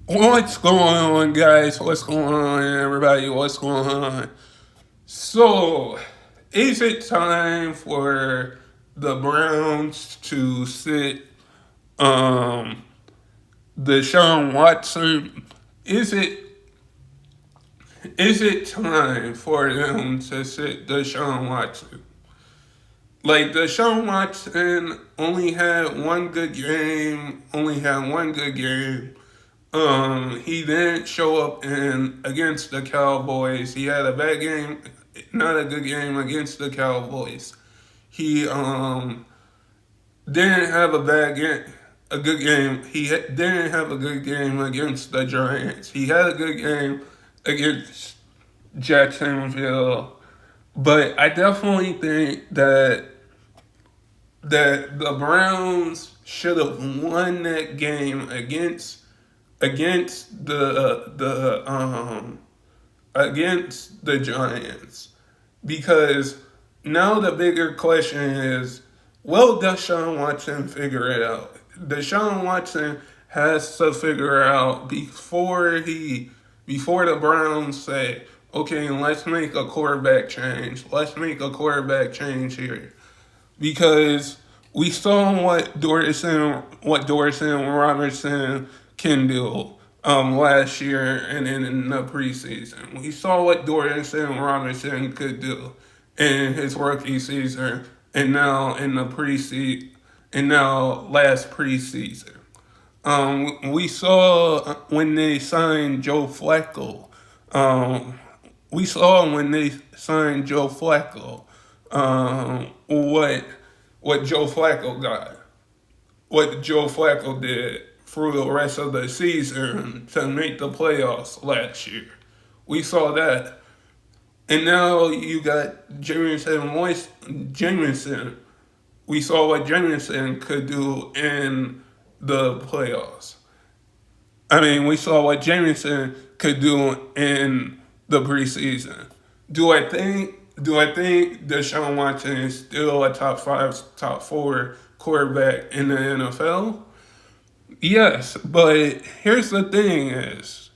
What's going on, guys? What's going on, everybody? What's going on? So, is it time for the Browns to sit um Deshaun Watson? Is it is it time for them to sit Deshaun Watson? Like Deshaun Watson only had one good game, only had one good game. He didn't show up in against the Cowboys. He had a bad game, not a good game against the Cowboys. He didn't have a good game. Didn't have a good game against the Giants. He had a good game against Jacksonville, but I definitely think that the Browns should have won that game against against the Giants, because now the bigger question is, will Deshaun Watson figure it out? Deshaun Watson has to figure out before the Browns say, okay, let's make a quarterback change. Let's make a quarterback change here, because we saw what Dorson Robertson can do last year and in the preseason. We saw what Dorson Robertson could do in his rookie season and now in the preseason and now last preseason. We saw when they signed Joe Flacco. Um, we saw when they signed Joe Flacco what Joe Flacco got, what Joe Flacco did through the rest of the season to make the playoffs last year. We saw that, and now you got Jameson. We saw what Jameson could do in the playoffs. I mean, we saw what Jameson could do in the preseason. Do I think do I think Deshaun Watson is still a top five, top four quarterback in the NFL? Yes, but here's the thing: is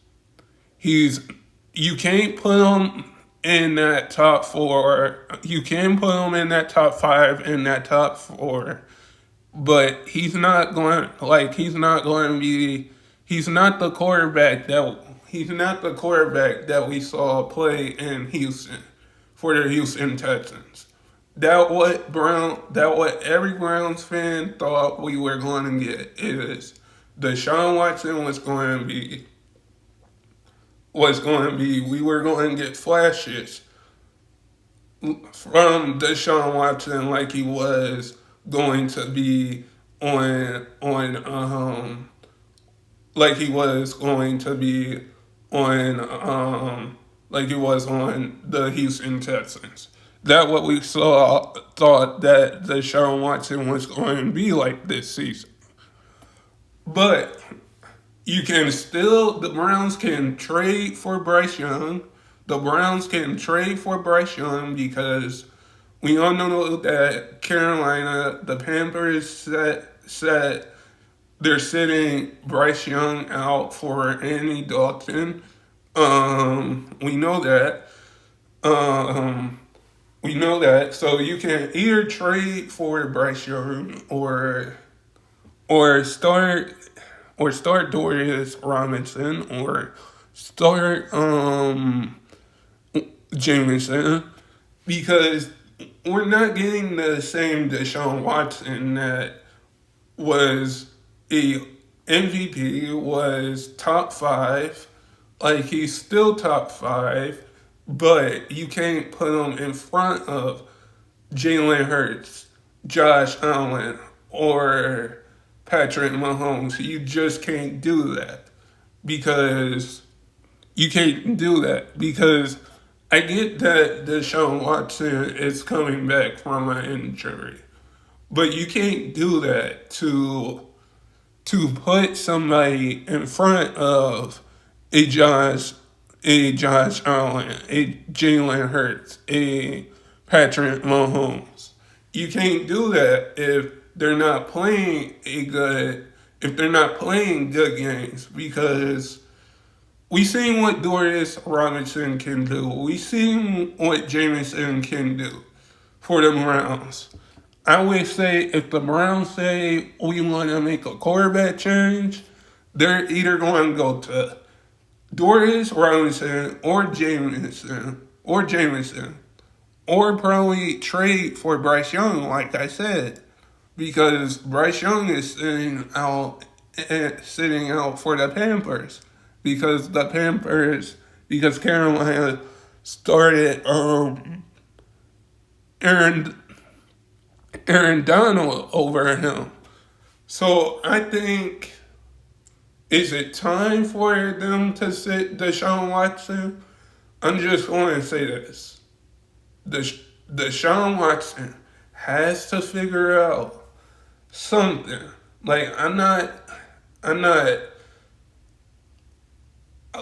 he's you can't put him in that top four. You can put him in that top five, in that top four, but he's not going to be he's not the quarterback that we saw play in Houston for the Houston Texans. That what every Browns fan thought we were going to get is Deshaun Watson we were going to get flashes from Deshaun Watson, like he was going to be on like he was going to be like he was on the Houston Texans. That what we saw thought that Deshaun Watson was going to be like this season. But the Browns can trade for Bryce Young. The Browns can trade for Bryce Young because we all know that the Panthers said they're sitting Bryce Young out for Andy Dalton. We know that. Um, we know that. So you can either trade for Bryce Young or start Dorius Robinson or start Jameson, because we're not getting the same Deshaun Watson that was a MVP, was top five. Like, he's still top five, but you can't put him in front of Jalen Hurts, Josh Allen, or Patrick Mahomes. You just can't do that because I get that Deshaun Watson is coming back from an injury, but you can't do that to put somebody in front of a Josh a Josh Allen, a Jalen Hurts, a Patrick Mahomes. You can't do that if they're not playing a good if they're not playing good games, because we seen what Doris Robinson can do. We seen what Jameson can do for the Browns. I would say if the Browns say we want to make a quarterback change, they're either going to go to Doris Robinson or Jameson, or probably trade for Bryce Young, like I said, because Bryce Young is sitting out for the Panthers, because Carolina started Aaron Aaron Donald over him. So I think, is it time for them to sit Deshaun Watson? I'm just going to say this. Deshaun Watson has to figure out something. Like, I'm not,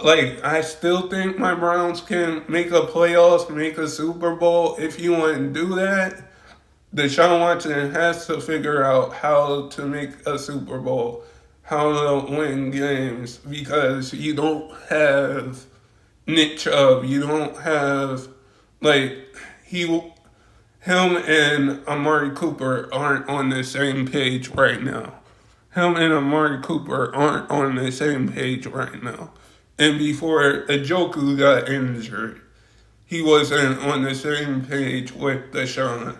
like, I still think my Browns can make a playoffs, make a Super Bowl. If you want to do that, Deshaun Watson has to figure out how to make a Super Bowl, how to win games, because you don't have Nick Chubb, you don't have, like, him and Amari Cooper aren't on the same page right now. Him and Amari Cooper aren't on the same page right now. And before Njoku got injured, he wasn't on the same page with Deshaun.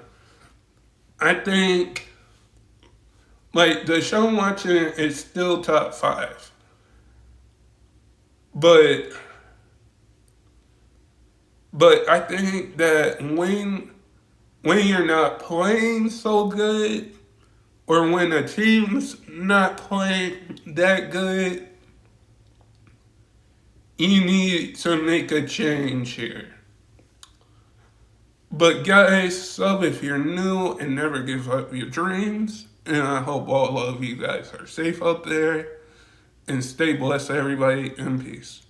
I think, like, Deshaun Watson is still top five. But I think that when you're not playing so good, or when a team's not playing that good, you need to make a change here. But guys, sub if you're new and never give up your dreams. And I hope all of you guys are safe out there. And stay blessed, everybody, and peace.